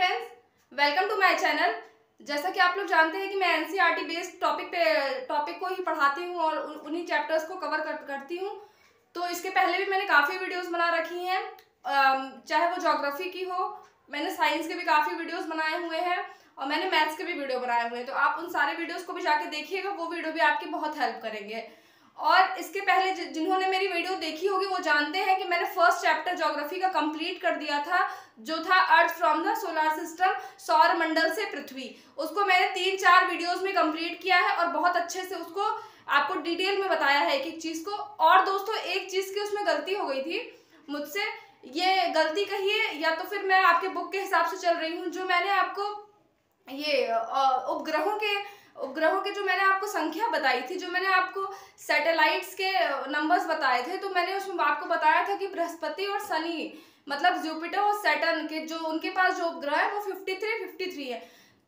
Friends, welcome to my channel. जैसा कि आप लोग जानते हैं कि मैं एनसीईआरटी बेस्ड टॉपिक को ही पढ़ाती हूँ और उन्हीं चैप्टर्स को कवर करती हूँ। तो इसके पहले भी मैंने काफ़ी वीडियोस बना रखी हैं, चाहे वो ज्योग्राफी की हो, मैंने साइंस के भी काफ़ी वीडियोस बनाए हुए हैं और मैंने मैथ्स के भी वीडियो बनाए हुए हैं। तो आप उन सारे वीडियोस को भी जाके देखिएगा, वो वीडियो भी आपकी बहुत हेल्प करेंगे। और इसके पहले जिन्होंने मेरी वीडियो देखी होगी वो जानते हैं कि मैंने फर्स्ट चैप्टर ज्योग्राफी का कंप्लीट कर दिया था, जो था earth from the solar system, सौर मंडल से पृथ्वी। उसको मैंने 3-4 वीडियोस में कंप्लीट किया है और बहुत अच्छे से उसको आपको डिटेल में बताया है एक एक चीज को। और दोस्तों, एक चीज की उसमें गलती हो गई थी मुझसे, ये गलती कहिए या तो फिर मैं आपके बुक के हिसाब से चल रही हूँ। जो मैंने आपको ये उपग्रहों के जो मैंने आपको संख्या बताई थी, जो मैंने आपको सैटेलाइट्स के नंबर्स बताए थे, तो मैंने उसमें आपको बताया था कि बृहस्पति और शनि, मतलब जुपिटर और सैटर्न के जो उनके पास जो उपग्रह है वो 53 है।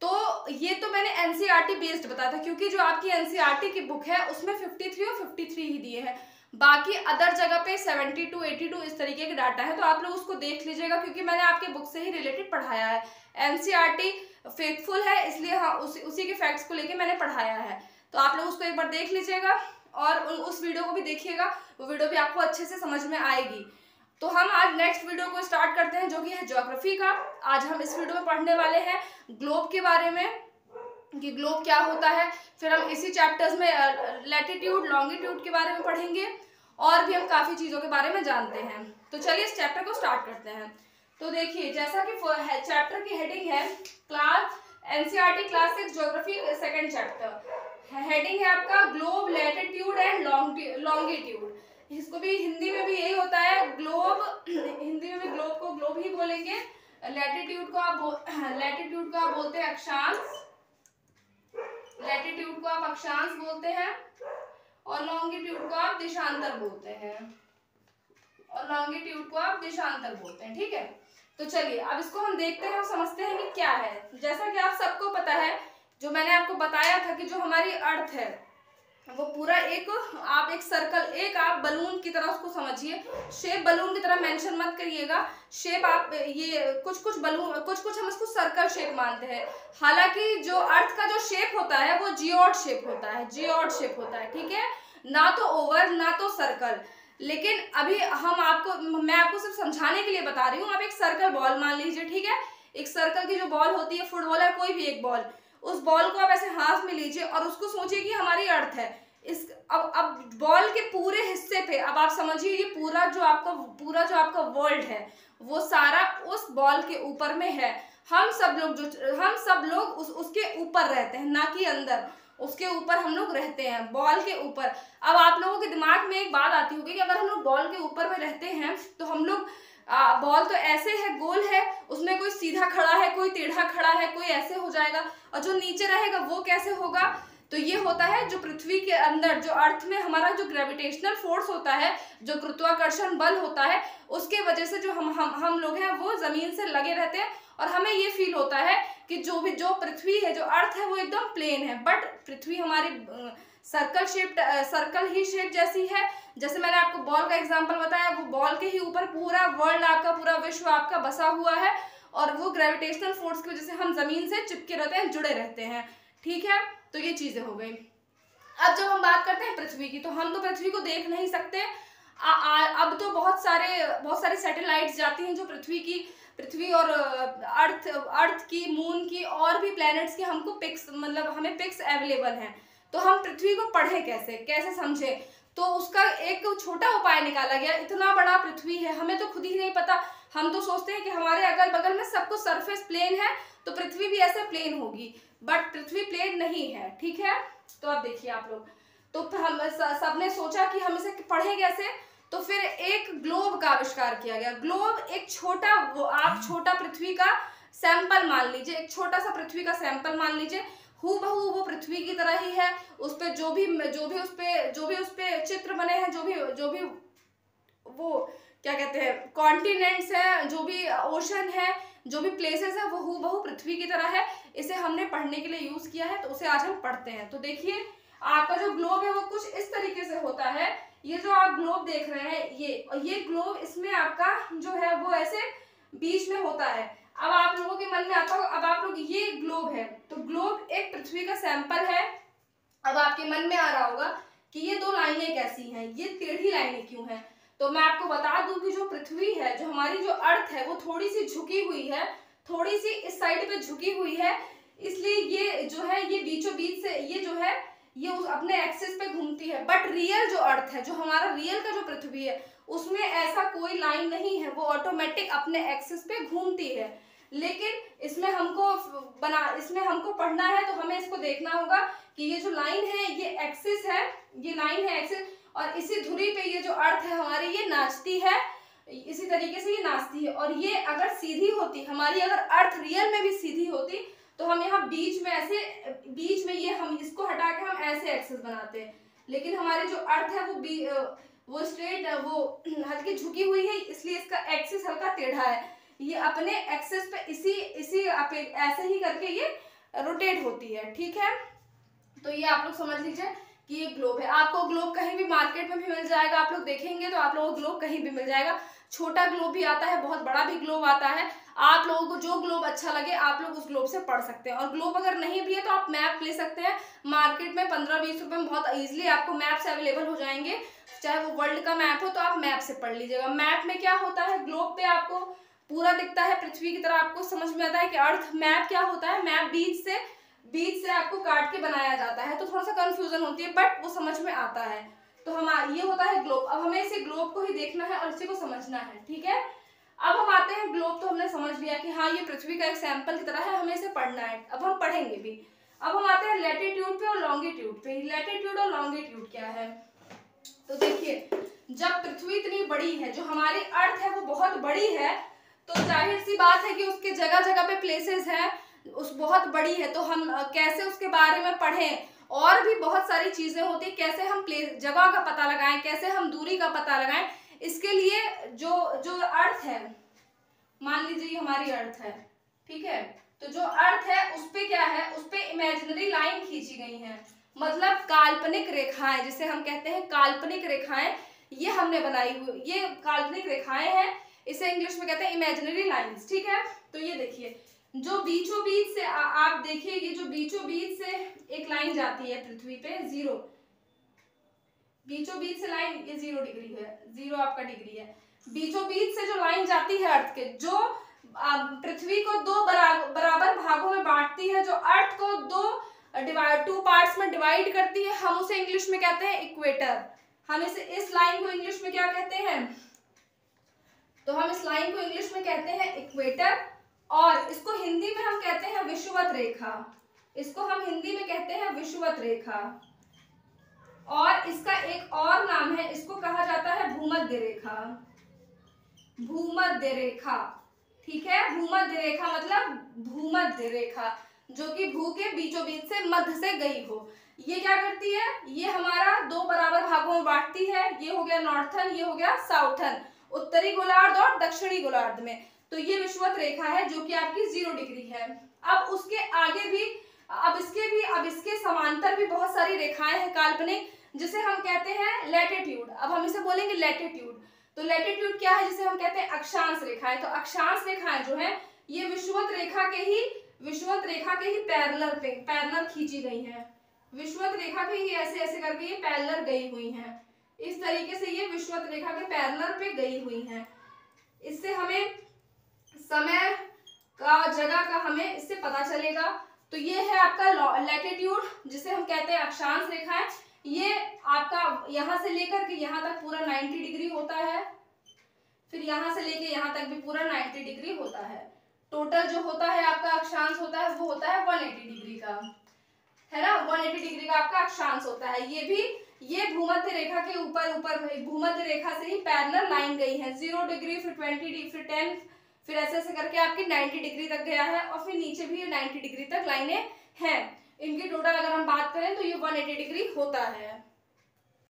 तो ये तो मैंने एनसीईआरटी बेस्ड बताया था, क्योंकि जो आपकी एनसीईआरटी की बुक है उसमें 53 और 53 ही दिए हैं, बाकी अदर जगह पे 72, 82 इस तरीके के डाटा है। तो आप लोग उसको देख लीजिएगा, क्योंकि मैंने आपके बुक से ही रिलेटेड पढ़ाया है। एनसीईआरटी फेथफुल है, इसलिए हाँ उसी के फैक्ट्स को लेके मैंने पढ़ाया है। तो आप लोग उसको एक बार देख लीजिएगा और उस वीडियो को भी देखिएगा, वो वीडियो भी आपको अच्छे से समझ में आएगी। तो हम आज नेक्स्ट वीडियो को स्टार्ट करते हैं, जो कि है ज्योग्राफी का। आज हम इस वीडियो में पढ़ने वाले हैं ग्लोब के बारे में, कि ग्लोब क्या होता है। फिर हम इसी चैप्टर्स में लैटिट्यूड, लॉन्गिट्यूड के बारे में पढ़ेंगे और भी हम काफ़ी चीज़ों के बारे में जानते हैं। तो चलिए इस चैप्टर को स्टार्ट करते हैं। तो देखिए, जैसा कि चैप्टर की हेडिंग है class NCERT class 6 geography second chapter, heading है आपका ग्लोब, लैटिट्यूड एंड लॉन्गिट्यूड। इसको भी हिंदी में भी यही होता है, ग्लोब, हिंदी में भी ग्लोब को ग्लोब ही बोलेंगे, लैटिट्यूड को आप बोलते हैं अक्षांश, लैटिट्यूड को आप अक्षांश बोलते हैं और लॉन्गिट्यूड को आप देशांतर बोलते हैं, ठीक है। तो चलिए अब इसको हम देखते हैं और समझते हैं कि क्या है। जैसा कि आप सबको पता है, जो मैंने आपको बताया था कि जो हमारी अर्थ है वो पूरा एक सर्कल, आप बलून की तरह उसको समझिए। शेप बलून की तरह मेंशन मत करिएगा, शेप आप ये कुछ हम इसको सर्कल शेप मानते हैं। हालांकि जो अर्थ का जो शेप होता है वो जियोड शेप होता है, ठीक है, ना तो ओवल ना तो सर्कल। लेकिन अभी मैं आपको सिर्फ समझाने के लिए बता रही हूँ। आप एक सर्कल बॉल मान लीजिए, ठीक है, एक सर्कल की जो बॉल होती है, फुटबॉल है कोई भी एक बॉल, उस बॉल को आप ऐसे हाथ में लीजिए और उसको सोचिए कि हमारी अर्थ है। अब बॉल के पूरे हिस्से पे अब आप समझिए, ये पूरा जो आपका वर्ल्ड है वो सारा उस बॉल के ऊपर में है। हम सब लोग उसके ऊपर रहते हैं, ना कि अंदर, उसके ऊपर हम लोग रहते हैं, बॉल के ऊपर। अब आप लोगों के दिमाग में एक बात आती होगी कि अगर हम लोग बॉल के ऊपर में रहते हैं तो हम लोग बॉल तो ऐसे है, गोल है, उसमें कोई सीधा खड़ा है, कोई टेढ़ा खड़ा है, कोई ऐसे हो जाएगा, और जो नीचे रहेगा वो कैसे होगा। तो ये होता है जो पृथ्वी के अंदर, जो अर्थ में हमारा जो ग्रेविटेशनल फोर्स होता है, जो गुरुत्वाकर्षण बल होता है, उसके वजह से जो हम लोग हैं वो जमीन से लगे रहते हैं और हमें ये फील होता है कि जो पृथ्वी है, जो अर्थ है, वो एकदम प्लेन है। बट पृथ्वी हमारी सर्कल ही शेप जैसी है। जैसे मैंने आपको बॉल का एग्जांपल बताया, वो बॉल के ही ऊपर पूरा वर्ल्ड आपका, पूरा विश्व आपका बसा हुआ है और वो ग्रेविटेशनल फोर्स की वजह से हम जमीन से चिपके रहते हैं, जुड़े रहते हैं, ठीक है। तो ये चीजें हो गई। अब जब हम बात करते हैं पृथ्वी की, तो हम तो पृथ्वी को देख नहीं सकते। अब तो बहुत सारे सैटेलाइट्स जाती हैं जो पृथ्वी और अर्थ की, मून की और भी प्लैनेट्स की हमको हमें पिक्स अवेलेबल हैं। तो हम पृथ्वी को पढ़े कैसे समझे, तो उसका एक छोटा उपाय निकाला गया। इतना बड़ा पृथ्वी है, हमें तो खुद ही नहीं पता। हम तो सोचते हैं कि हमारे अगल बगल में सब कुछ सरफेस प्लेन है, तो पृथ्वी भी ऐसे प्लेन होगी, बट पृथ्वी प्लेन नहीं है, ठीक है। तो अब देखिए आप लोग, तो हम सबने सोचा कि हम इसे पढ़े कैसे, तो फिर एक ग्लोब का आविष्कार किया गया। ग्लोब एक छोटा पृथ्वी का सैंपल मान लीजिए, एक छोटा सा पृथ्वी का सैंपल मान लीजिए, हूबहू वो पृथ्वी की तरह ही है। उस पे जो भी उस पे चित्र बने हैं, जो भी वो क्या कहते हैं, कॉन्टिनेंट्स है, जो भी ओशन है, जो भी प्लेसेस है, वो हूबहू पृथ्वी की तरह है। इसे हमने पढ़ने के लिए यूज किया है, तो उसे आज हम पढ़ते हैं। तो देखिए, आपका जो ग्लोब है वो कुछ इस तरीके से होता है। ये जो आप ग्लोब देख रहे हैं, ये ग्लोब, इसमें आपका जो है वो ऐसे बीच में होता है। अब आप लोगों के मन में आता होगा, अब आप लोग, ये ग्लोब है तो ग्लोब एक पृथ्वी का सैंपल है। अब आपके मन में आ रहा होगा कि ये दो लाइनें कैसी हैं, ये टेढ़ी लाइनें क्यों हैं? तो मैं आपको बता दूं कि जो पृथ्वी है, जो हमारी जो अर्थ है, वो थोड़ी सी झुकी हुई है, थोड़ी सी इस साइड पे झुकी हुई है, इसलिए ये जो है ये बीचों बीच से ये जो है ये उस अपने एक्सिस पे घूमती है। बट रियल जो अर्थ है, जो हमारा रियल का जो पृथ्वी है, उसमें ऐसा कोई लाइन नहीं है, वो ऑटोमेटिक अपने एक्सिस पे घूमती है। लेकिन इसमें हमको पढ़ना है, तो हमें इसको देखना होगा कि ये जो लाइन है ये एक्सिस है, ये लाइन है एक्सिस, और इसी धुरी पे ये जो अर्थ है हमारी ये नाचती है, इसी तरीके से ये नाचती है। और ये अगर सीधी होती हमारी, अगर अर्थ रियल में भी सीधी होती, तो हम यहाँ बीच में ऐसे, बीच में ये हम इसको हटा के हम ऐसे एक्सिस बनाते हैं। लेकिन हमारी जो अर्थ है वो स्ट्रेट, वो हल्की झुकी हुई है, इसलिए इसका एक्सिस हल्का टेढ़ा है। ये अपने एक्सिस पे इसी ऐसे ही करके ये रोटेट होती है, ठीक है। तो ये आप लोग समझ लीजिए कि ये ग्लोब है। आपको ग्लोब कहीं भी मार्केट में भी मिल जाएगा, आप लोग देखेंगे तो आप लोगों को ग्लोब कहीं भी मिल जाएगा। छोटा ग्लोब भी आता है, बहुत बड़ा भी ग्लोब आता है। आप लोगों को जो ग्लोब अच्छा लगे आप लोग उस ग्लोब से पढ़ सकते हैं। और ग्लोब अगर नहीं भी है तो आप मैप ले सकते हैं, मार्केट में 15-20 रुपए में बहुत ईजिली आपको मैप्स अवेलेबल हो जाएंगे, चाहे वो वर्ल्ड का मैप हो तो आप मैप से पढ़ लीजिएगा। मैप में क्या होता है, ग्लोब पे आपको पूरा दिखता है पृथ्वी की तरह, आपको समझ में आता है कि अर्थ। मैप क्या होता है, मैप बीच से आपको काट के बनाया जाता है, तो थोड़ा सा कंफ्यूजन होती है, बट वो समझ में आता है। तो हमारा ये होता है ग्लोब। अब हमें इसे ग्लोब को ही देखना है और इसी को समझना है, ठीक है। अब हम आते हैं, ग्लोब तो हमने समझ लिया कि हाँ ये पृथ्वी का एक सैंपल की तरह है, हमें इसे पढ़ना है, अब हम पढ़ेंगे भी। अब हम आते हैं लैटिट्यूड पे और लॉन्गिट्यूड पे। लैटिट्यूड और लॉन्गिट्यूड क्या है, तो देखिए, जब पृथ्वी इतनी बड़ी है, जो हमारी अर्थ है वो बहुत बड़ी है, तो जाहिर सी बात है कि उसके जगह जगह पे प्लेसेस हैं, उस बहुत बड़ी है, तो हम कैसे उसके बारे में पढ़ें, और भी बहुत सारी चीजें होती है, कैसे हम जगह का पता लगाएं, कैसे हम दूरी का पता लगाएं। इसके लिए जो अर्थ है, मान लीजिए ये हमारी अर्थ है, ठीक है, तो जो अर्थ है उस पे क्या है, उस पे इमेजिनरी लाइन खींची गई है, मतलब काल्पनिक रेखाएं, जिसे हम कहते हैं काल्पनिक रेखाएं, ये हमने बनाई हुई, ये काल्पनिक रेखाएं हैं, इसे इंग्लिश में कहते हैं इमेजिनरी लाइंस, ठीक है। तो ये देखिए, जो बीचों बीच से आप देखिए, ये जो बीचों बीच से एक लाइन जाती है पृथ्वी पे, 0 बीचों बीच से लाइन, ये 0 डिग्री है, 0 आपका डिग्री है। बीचों बीच से जो लाइन जाती है अर्थ के, जो पृथ्वी को दो बराबर भागों में बांटती है, जो अर्थ को टू पार्ट्स में डिवाइड करती है, हम उसे इंग्लिश में कहते हैं इक्वेटर। हम इस लाइन को इंग्लिश में क्या कहते हैं, तो हम इस लाइन को इंग्लिश में कहते हैं इक्वेटर, और इसको हिंदी में हम कहते हैं विषुवत रेखा। इसको हम हिंदी में कहते हैं विषुवत रेखा, और इसका एक और नाम है, इसको कहा जाता है भूमध्य रेखा। भूमध्य रेखा, ठीक है, भूमध्य रेखा मतलब भूमध्य रेखा, जो कि भू के बीचों बीच से मध्य से गई हो। ये क्या करती है, ये हमारा दो बराबर भागों में बांटती है, ये हो गया नॉर्थन, ये हो गया साउथर्न, उत्तरी गोलार्ध और दक्षिणी गोलार्ध में। तो ये विषुवत रेखा है जो कि आपकी 0 डिग्री है। अब उसके आगे भी, अब इसके समांतर भी बहुत सारी रेखाएं हैं काल्पनिक, जिसे हम कहते हैं लैटिट्यूड। अब हम इसे बोलेंगे लैटिट्यूड। तो लैटिट्यूड क्या है, जिसे हम कहते हैं अक्षांश रेखाएं। तो अक्षांश रेखाएं जो है ये विषुवत रेखा के ही पैरेलल खींची गई हैं। विषुवत रेखा के ही ऐसे ऐसे करके ये पैरेलल गई हुई हैं। इस तरीके से ये विषुवत रेखा के पैरेलल पे गई हुई हैं। इससे हमें समय का, जगह का हमें इससे पता चलेगा। तो ये है आपका लैटिट्यूड, जिसे हम कहते हैं अक्षांश रेखाएं। ये आपका यहाँ से लेकर के यहाँ तक पूरा 90 डिग्री होता है, फिर यहाँ से लेके यहाँ तक भी पूरा 90 डिग्री होता है। टोटल जो होता है आपका अक्षांश होता है वो होता है 180 डिग्री का, है ना, 180 डिग्री का आपका अक्षांश होता है। ये भूमध्य रेखा के ऊपर भूमध्य रेखा से ही पैरेलल लाइन गई है। 0 डिग्री, फिर 20 डिग्री, फिर 10, फिर ऐसे ऐसे करके आपकी 90 डिग्री तक गया है, और फिर नीचे भी 90 डिग्री तक लाइनें हैं। इनकी टोटल अगर हम बात करें तो ये 180 डिग्री होता है।